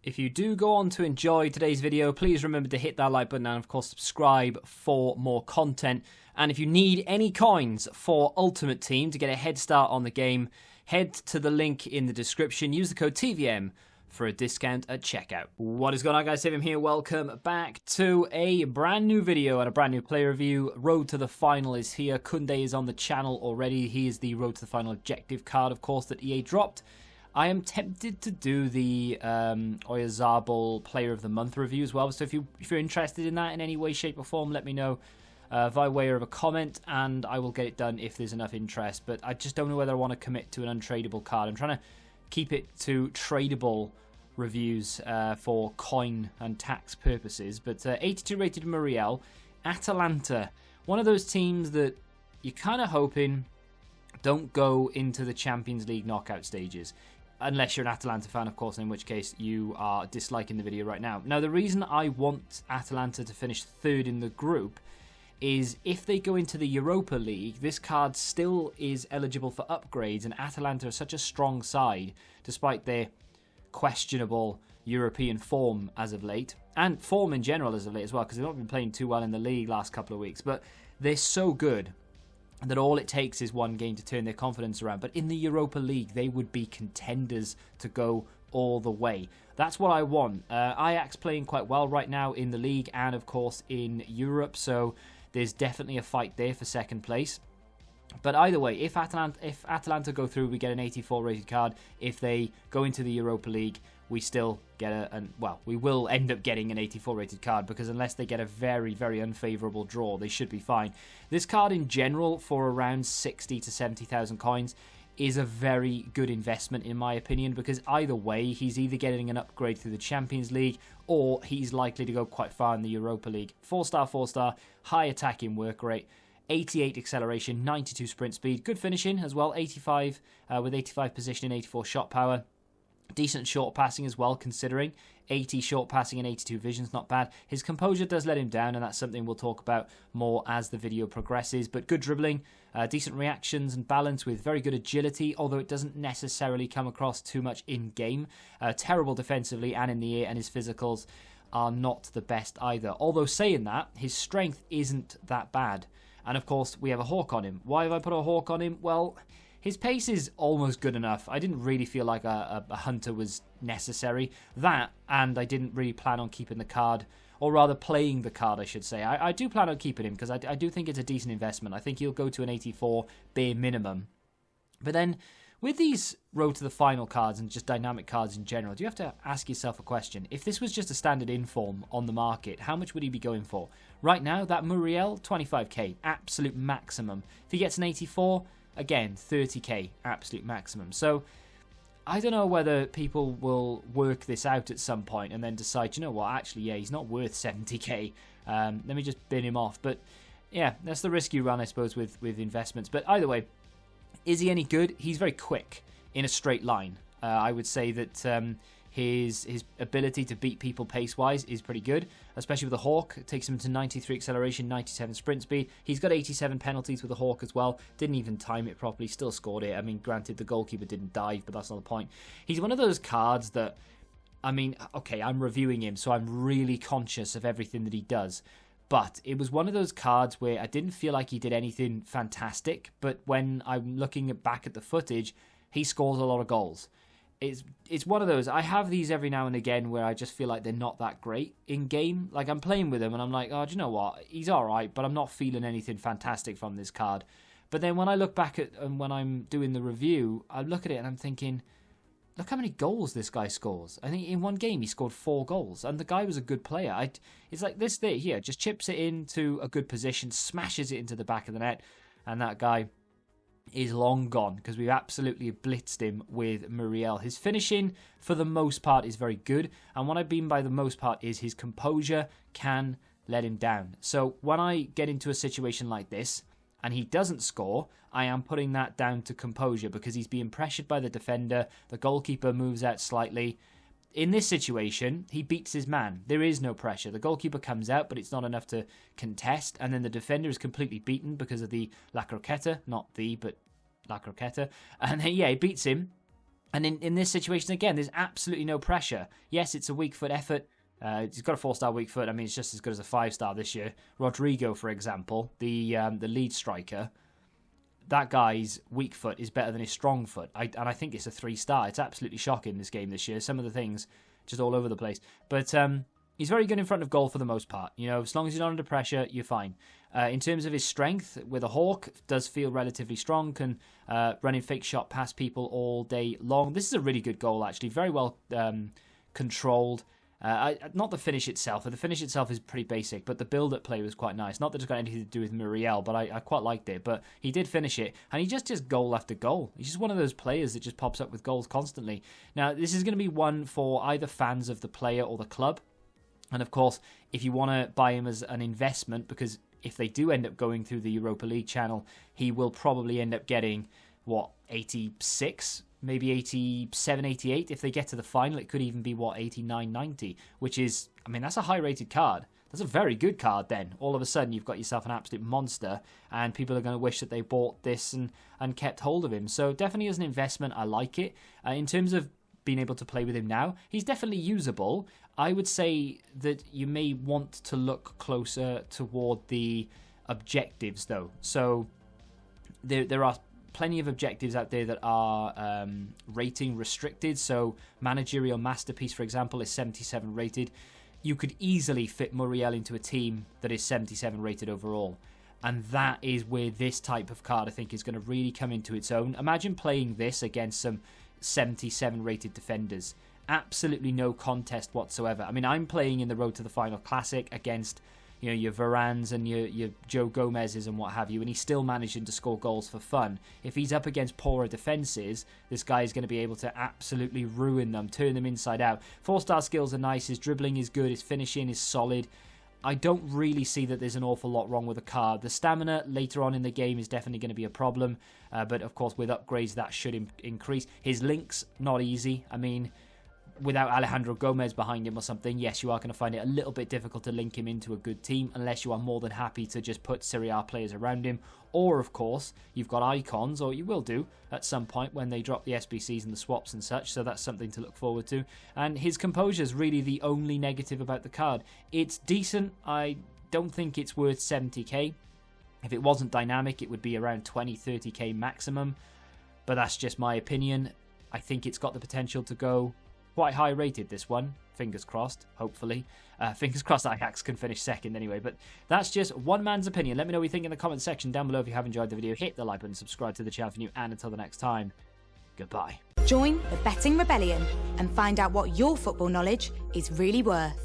If you do go on to enjoy today's video, please remember to hit that like button and of course subscribe for more content. And if you need any coins for Ultimate Team to get a head start on the game, head to the link in the description. Use the code TVM for a discount at checkout. What is going on, guys? Savim here. Welcome back to a brand new video and a brand new player review. Road to the Final is here. Kunde is on the channel already. He is the Road to the Final objective card, of course, that EA dropped. I am tempted to do the Oyazabal Player of the Month review as well. So if you're interested in that in any way, shape or form, let me know via way of a comment and I will get it done if there's enough interest. But I just don't know whether I want to commit to an untradeable card. I'm trying to keep it to tradable reviews for coin and tax purposes. But 82 rated Muriel, Atalanta. One of those teams that you're kind of hoping don't go into the Champions League knockout stages. Unless you're an Atalanta fan, of course, in which case you are disliking the video right now. Now, the reason I want Atalanta to finish third in the group is if they go into the Europa League, this card still is eligible for upgrades, and Atalanta are such a strong side, despite their questionable European form as of late, and form in general as of late as well, because they've not been playing too well in the league last couple of weeks, but they're so good that all it takes is one game to turn their confidence around. But in the Europa League, they would be contenders to go all the way. That's what I want. Ajax playing quite well right now in the league and, of course, in Europe. So there's definitely a fight there for second place. But either way, if Atalanta go through, we get an 84 rated card. If they go into the Europa League, we still get we will end up getting an 84 rated card, because unless they get a very, very unfavourable draw, they should be fine. This card in general, for around 60 to 70,000 coins, is a very good investment in my opinion, because either way, he's either getting an upgrade through the Champions League or he's likely to go quite far in the Europa League. 4-star, high attacking work rate, 88 acceleration, 92 sprint speed, good finishing as well, 85 with 85 positioning, 84 shot power. Decent short passing as well, considering 80 short passing and 82 vision's not bad. His composure does let him down, and that's something we'll talk about more as the video progresses. But good dribbling, decent reactions and balance with very good agility, although it doesn't necessarily come across too much in-game. Terrible defensively and in the air, and his physicals are not the best either. Although saying that, his strength isn't that bad. And of course, we have a hawk on him. Why have I put a hawk on him? Well, his pace is almost good enough. I didn't really feel like a hunter was necessary. That, and I didn't really plan on keeping the card, or rather playing the card, I should say. I do plan on keeping him, because I do think it's a decent investment. I think he'll go to an 84 bare minimum. But then, with these Road to the Final cards and just dynamic cards in general, do you have to ask yourself a question? If this was just a standard inform on the market, how much would he be going for? Right now, that Muriel, 25k, absolute maximum. If he gets an 84... again, 30k, absolute maximum. So, I don't know whether people will work this out at some point and then decide, you know what, actually, yeah, he's not worth 70k. Let me just bin him off. But, yeah, that's the risk you run, I suppose, with investments. But either way, is he any good? He's very quick in a straight line. I would say that his ability to beat people pace-wise is pretty good, especially with the Hawk. It takes him to 93 acceleration, 97 sprint speed. He's got 87 penalties with the Hawk as well. Didn't even time it properly, still scored it. I mean, granted, the goalkeeper didn't dive, but that's not the point. He's one of those cards that, I mean, okay, I'm reviewing him, so I'm really conscious of everything that he does. But it was one of those cards where I didn't feel like he did anything fantastic, but when I'm looking back at the footage, he scores a lot of goals. It's one of those, I have these every now and again where I just feel like they're not that great in game. Like, I'm playing with him and I'm like, oh, do you know what? He's alright, but I'm not feeling anything fantastic from this card. But then when I look back at, and when I'm doing the review, I look at it and I'm thinking, look how many goals this guy scores. I think in one game he scored 4 goals, and the guy was a good player. It's like this thing here, just chips it into a good position, smashes it into the back of the net, and that guy is long gone, because we've absolutely blitzed him with Muriel. His finishing, for the most part, is very good, and what I mean by the most part is his composure can let him down. So when I get into a situation like this, and he doesn't score, I am putting that down to composure, because he's being pressured by the defender, the goalkeeper moves out slightly. In this situation, he beats his man. There is no pressure. The goalkeeper comes out, but it's not enough to contest. And then the defender is completely beaten because of the La Croqueta. Not the, but La Croqueta. And then, yeah, he beats him. And in this situation, again, there's absolutely no pressure. Yes, it's a weak foot effort. He's got a 4-star weak foot. I mean, it's just as good as a 5-star this year. Rodrigo, for example, the lead striker, that guy's weak foot is better than his strong foot. And I think it's a 3-star. It's absolutely shocking, this game this year. Some of the things just all over the place. But he's very good in front of goal for the most part. You know, as long as you're not under pressure, you're fine. In terms of his strength, with a hawk, does feel relatively strong. Can run in fake shot past people all day long. This is a really good goal, actually. Very well controlled. Not the finish itself. The finish itself is pretty basic, but the build-up play was quite nice. Not that it's got anything to do with Muriel, but I quite liked it. But he did finish it, and he just goal after goal. He's just one of those players that just pops up with goals constantly. Now, this is going to be one for either fans of the player or the club. And of course, if you want to buy him as an investment, because if they do end up going through the Europa League channel, he will probably end up getting, 86? Maybe 87, 88. If they get to the final, it could even be, 89, 90, which is, I mean, that's a high-rated card. That's a very good card then. All of a sudden, you've got yourself an absolute monster, and people are going to wish that they bought this and kept hold of him. So definitely as an investment, I like it. In terms of being able to play with him now, he's definitely usable. I would say that you may want to look closer toward the objectives, though. So there are plenty of objectives out there that are rating restricted. So Managerial Masterpiece, for example, is 77 rated. You could easily fit Muriel into a team that is 77 rated overall. And that is where this type of card, I think, is going to really come into its own. Imagine playing this against some 77 rated defenders. Absolutely no contest whatsoever. I mean, I'm playing in the Road to the Final Classic against, you know, your Varans and your Joe Gomez's and what have you, and he's still managing to score goals for fun. If he's up against poorer defences, this guy is going to be able to absolutely ruin them, turn them inside out. 4-star skills are nice, his dribbling is good, his finishing is solid. I don't really see that there's an awful lot wrong with the card. The stamina later on in the game is definitely going to be a problem, but of course with upgrades that should increase. His links, not easy. I mean, without Alejandro Gomez behind him or something, yes, you are going to find it a little bit difficult to link him into a good team, unless you are more than happy to just put Serie A players around him. Or, of course, you've got icons, or you will do at some point when they drop the SBCs and the swaps and such, so that's something to look forward to. And his composure is really the only negative about the card. It's decent. I don't think it's worth 70k. If it wasn't dynamic, it would be around 20, 30k maximum, but that's just my opinion. I think it's got the potential to go quite high rated, this one. Fingers crossed, hopefully. Fingers crossed Ajax can finish second anyway. But that's just one man's opinion. Let me know what you think in the comment section down below. If you have enjoyed the video, hit the like button, subscribe to the channel if you're new, and until the next time, goodbye. Join the Betting Rebellion and find out what your football knowledge is really worth.